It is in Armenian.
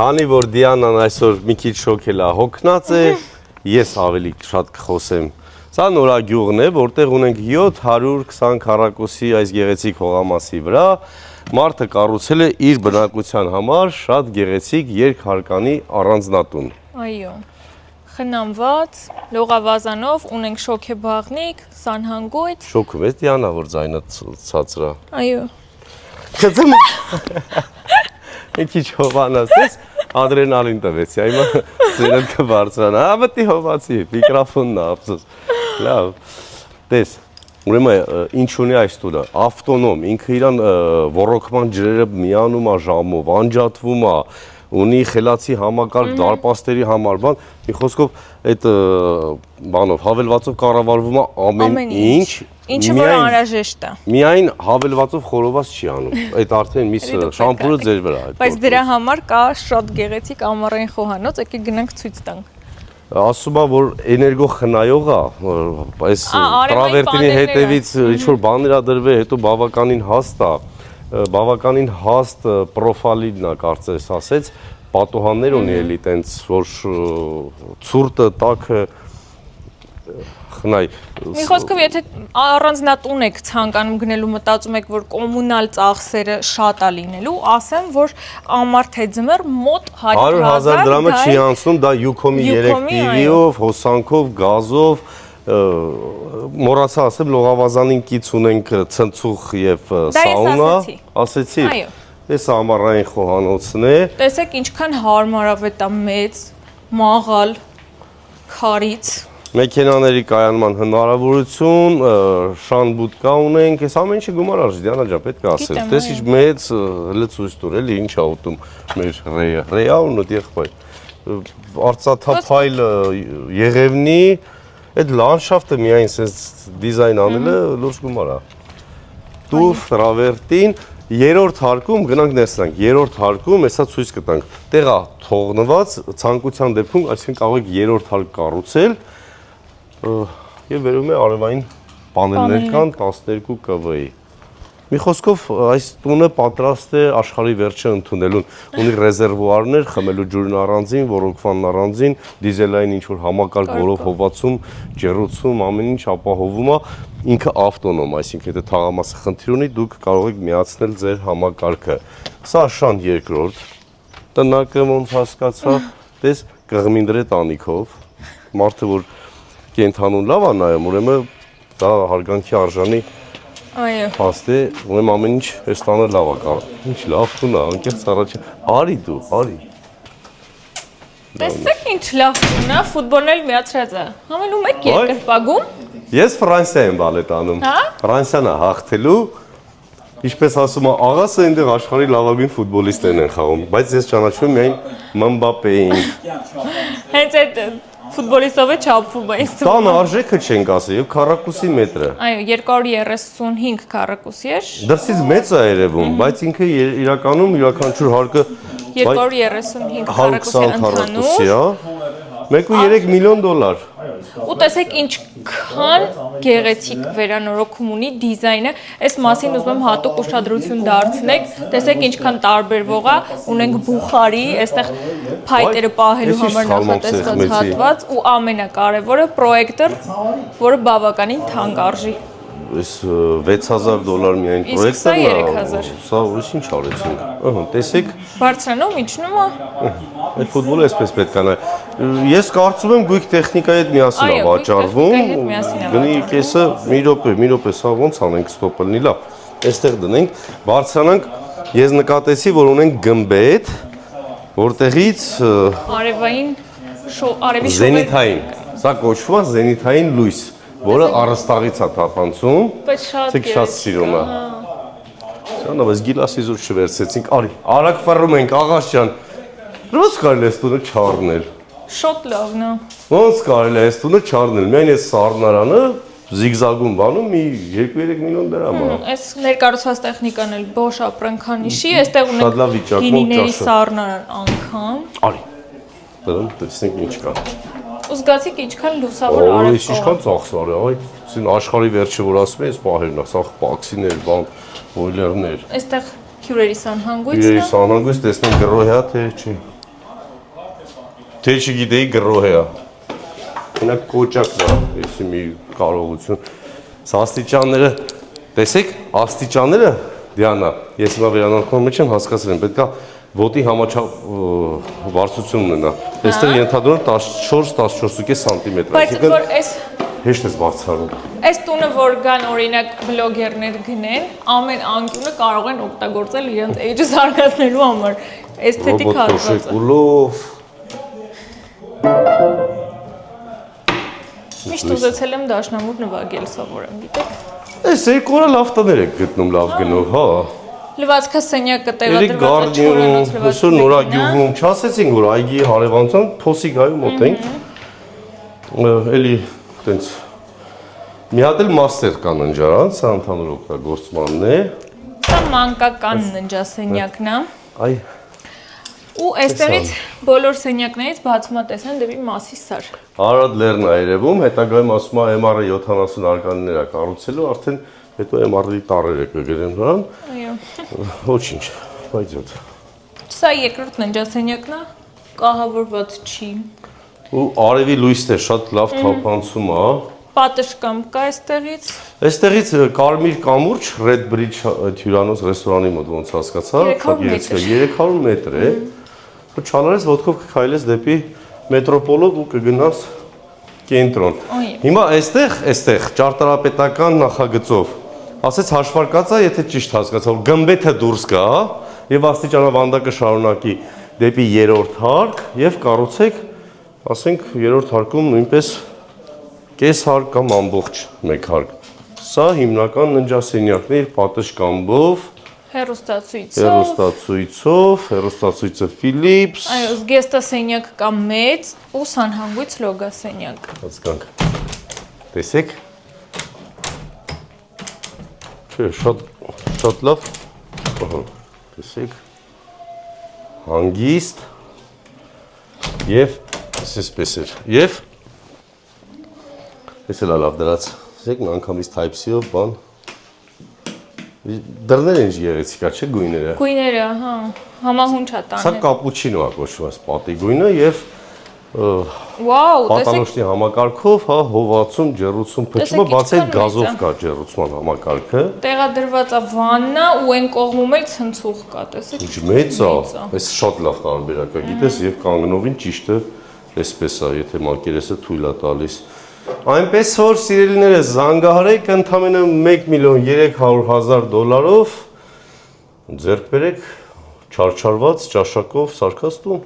Քանի որ Դիանան այսօր մի քիչ շոկել է հոգնած է, ես ավելի շատ կխոսեմ։ Սա նորագյուղն է, որտեղ ունենք 720 քառակուսի այս գեղեցիկ հողամասի վրա, մարդը կառուցել է իր բնակության համար շատ գեղեցիկ երկհարկանի առանձնատուն։ Այո։ Խնամված, լողավազանով, ունենք շոքեբաղնիկ, սանհանգույց։ Շոքում ես Դիանա, որ ձայնը ցածր է։ Այո։ Քծեմ։ Մի քիչ հովանաս, ես ադրենալին տվեցի, այմա ծերդ կբարձրանա, մտի հովացի, միկրոֆոնն է ափսոս, լավ, տես, ուրեմն ինչ ունի այս տունը, ավտոնոմ, ինքը իրան ոռոգման ջրերը միանում է ժամով, անջատվում է, ունի խելացի համակարգ դարպաստերի համար, մի խոսքով այդ բանով, հավելվածով կառավարվում է ամեն ինչ, ինչը որ անհրաժեշտ է։ Միայն հավելվածով խորոված չի անում, այդ արդեն միս շամպուրը ձեր վրա է։ Բայց դրա համար կա շատ գեղեցիկ ամառային խոհանոց, եկեք գնանք ցույց տանք։ Ասում է, որ էներգո խնայող է, այս տրավերտինի հետևից ինչ-որ բաներ է դրվել, հետո բավականին հաստ պրոֆայլին է կարծես ասեց, պատոհաններ ունի էլի տենց, որ ցուրտը, տաքը խնայ։ Մի խոսքով, եթե առանձնատուն եք ցանկանում գնելու, մտածում եք, որ կոմունալ ծախսերը շատ է լինելու, ասեմ, որ ամառ թե ձմեռ մոտ 100,000 դրամը չի անցնում, դա Յուքոմի 3 տիվիով, հոսանքով, գազով, մոռացա ասեմ, լողավազանին կից ունենք ցնցուղ եւ սաունա, ասեցի։ Այս ամառային խոհանոցն է։ Տեսեք ինչքան հարմարավետ է մեծ, մաղալ, քարից։ Մեքենաների կայանման հնարավորություն, շան բուտկա ունենք, այս ամեն ինչը գումար արժի, Դիանա ջան, պետք է ասել։ Տես ինչ մեծ լցույց տուր, էլի ինչ ա ուտում մեր ռեյը, ռեյաուն ու եղբայր։ Արծաթափայլ Եղևնի, այդ լանդշաֆտը միայն sense դիզայն անելը լուրջ գումար է։ Տուֆ, տրավերտին, երրորդ հարկում գնանք ներսնանք, երրորդ հարկում հեսա ցույց կտանք։ Տեղա թողնված ցանկության դեպքում, այսինքն կարող եք երրորդ հարկ կառուցել եւ վերում է արևային պանելներ կան 12 կՎ-ի։ Մի խոսքով այս տունը պատրաստ է աշխարհի վերջը ընդունելուն, ունի ռեզերվուարներ, խմելու ջուրն առանձին, ոռոգման առանձին, դիզելային ինչ-որ համակարգ, որով հովացում, ջեռուցում, ամեն ինչ ապահովում է, ինքը ավտոնոմ, այսինքն եթե թաղամասը խնդիր ունի, դուք կարող եք միացնել ձեր համակարգը։ Սա շան երկրորդ, տնակը ոնց հասկացա, տես կղմինդրե տանիքով, մարդը որ կենթանուն լավ է նայում, ուրեմն դա հարգանքի արժանի Այո։ Հաստ է, ուրեմն ամեն ինչ այս տանը լավ է կարող։ Ինչ լավ տուն է, անկեղծ առաջին։ Արի դու, արի։ Տեսեք ինչ լավ տուն է, ֆուտբոլն էլ միացրած է։ Համելում եք երկրպագում։ Ես Ֆրանսիա եմ բալետ անում։ Ֆրանսիան է հաղթելու։ Ինչպես ասում է, աղասը այնտեղ աշխարհի լավագույն ֆուտբոլիստներն են խաղում, բայց ես ճանաչում եմ միայն Մբապեին։ Հենց այդ ֆուտբոլիստով է չափվում այս տունը։ Տան արժեքը չենք ասի, եւ քառակուսի մետրը։ Այո, 235 քառակուսի է։ Դրսից մեծ է երևում, բայց ինքը իրականում յուրաքանչյուր հարկը 235 քառակուսի ընդհանուր 1.3 միլիոն դոլար։ Ու տեսեք ինչքան գեղեցիկ վերանորոգում ունի դիզայնը, այս մասին ուզում եմ հատուկ ուշադրություն դարձնեք, տեսեք ինչքան տարբերվող է, ունենք բուխարի, այստեղ փայտերը պահելու համար նախատեսված հատված ու ամենակարևորը պրոյեկտոր, որը բավականին թանկ արժի։ Այս $6,000 միայն պրոյեկտորն է, սա ուրիշ ինչ արեցինք, տեսեք։ Բարձրանում, իջնում է։ Այդ ֆուտբոլը այսպես պետք է նայ։ Ես կարծում եմ գույք տեխնիկայի հետ միասին է վաճառվում, գնի կեսը մի րոպե, սա ոնց անենք ստոպը լինի լավ, այստեղ դնենք, բարձրանանք, ես նկատեցի, որ ունենք գմբեթ, որտեղից արևային արևի զենիթային, սա կոչվում է զենիթային լույս, որը առաստաղից է թափանցում, շատ սիրուն է։ Սրանա, բայց գիլասի զուր չվերցեցինք, արագ ֆռում ենք, աղաս ջան, ոնց կարելի է այս տունը չառնել։ Շատ լավն է։ Ոնց կարելի է այս տունը չառնել, միայն այս սառնարանը զիգզագում բանում մի 2-3 միլիոն դրամ է։ Այս ներկառուցված տեխնիկան էլ Bosch ապրանքանիշի, այստեղ ունենք գինիների սառնարան անգամ։ Արի, դրան տեսնենք ինչ կա։ Ու զգացիք ինչքան լուսավոր արև կա։ Ինչքան ծախսվար է, այսին աշխարհի վերջը որ ասում ես, պահերն է, սա պաքսիներ, բան, բոյլերներ։ Այստեղ հյուրերի սանհանգույցն է։ Հյուրերի սանհանգույց տեսնենք գրոհյա թե չի։ Թե չգիտեի գրոհ է։ Մենակ կոճակն է, էսի մի կարողություն։ Սա աստիճանները, տեսեք, աստիճանները, Դիանա, ես հիմա վերանորոգման մեջ եմ հասկացել եմ, պետք է ոտի համաչափ բարձրություն ունենա։ Այստեղ ենթադրում 14-14.5 սանտիմետր։ Բայց որ այս հեշտ ես բարձրանում։ Այս տունը որ կան օրինակ բլոգերներ գնեն, ամեն անկյունը կարող են օգտագործել իրենց էջը զարգացնելու համար։ Էսթետիկ հատվածը։ Միշտ ուզեցել եմ դաշնամուր նվագել սովորեմ, գիտեք։ Այս երկու օրը լավ տներ եք գտնում լավ գնով, հա։ Լվացքը սենյակը տեղադրված է 4-անոց լվացքը։ Այսօր նորագյուղում չասեցինք, որ այգի հարևանության Փոսիկայում մոտ ենք։ Էլի տենց մի հատ էլ մաստեր կա ննջարան, սա ընդհանուր օգտագործմանն է։ Սա մանկական ննջասենյակն է։ Այ Ու այստեղից բոլոր սենյակներից բացում է տեսան դեպի Մասիսար։ Արադ լեռն է երևում, հետագայում ասում է MR-ը 70 արգաններ է կառուցելու, արդեն հետո MR-ի տարերը կգրեն նրան։ Այո։ Ոչինչ, պայծոտ։ Սա երկրորդ ննջասենյակն է, կահավորված չի։ Ու արևի լույսն է շատ լավ թափանցում է։ Պատշգամբ կա այստեղից։ Այստեղից Կարմիր կամուրջ Red Bridge հյուրանոց ռեստորանի մոտ ոնց հասկացա, շատ երեցիկ 300 մետր է։ Ու չանարես ոտքով կքայլես դեպի մետրոպոլով ու կգնաս կենտրոն։ Հիմա այստեղ ճարտարապետական նախագծով ասեց հաշվարկած է, եթե ճիշտ հասկացա, որ գմբեթը դուրս գա եւ աստիճանավանդակը շարունակի դեպի երրորդ հարկ եւ կառուցեք, ասենք երրորդ հարկում նույնպես կես հարկ կամ ամբողջ մեկ հարկ։ Սա հիմնական ննջասենյակն է իր պատշգամբով, հեռուստացույցը Philips։ Այո, զգեստասենյակ կա մեծ ու սանհանգույց լոգասենյակ։ Հասկանք։ Տեսեք։ Չէ, շատ լավ։ Ահա, տեսեք։ Հանգիստ եւ այսպես էր։ Եվ Ես էլ լավ դրած, տեսեք, անգամից Type-C-ով բան։ Դռները ինչ երեցիկ է, չէ՞ գույները։ Գույները, հա, համահունչ է տանը։ Սա կապուչինո է կոչվում, պատի գույնը եւ Վաու, պատանոշտի համակարգով, հա, հովացում, ջեռուցում, փչումը, բացի այդ գազով կա ջեռուցման համակարգը։ Տեղադրված է վաննա ու այն կողմում էլ ցնցուղ կա, տեսեք։ Ինչ մեծ է, այս շատ լավ տարբերակ է, գիտես, եւ կանգնովին ճիշտը այսպես է, եթե մակերեսը թույլ է տալիս։ Այնպես որ սիրելիներս զանգահարեք ընդամենը $1,300,000 ձեռք բերեք չարչարված ճաշակով սարքած տուն։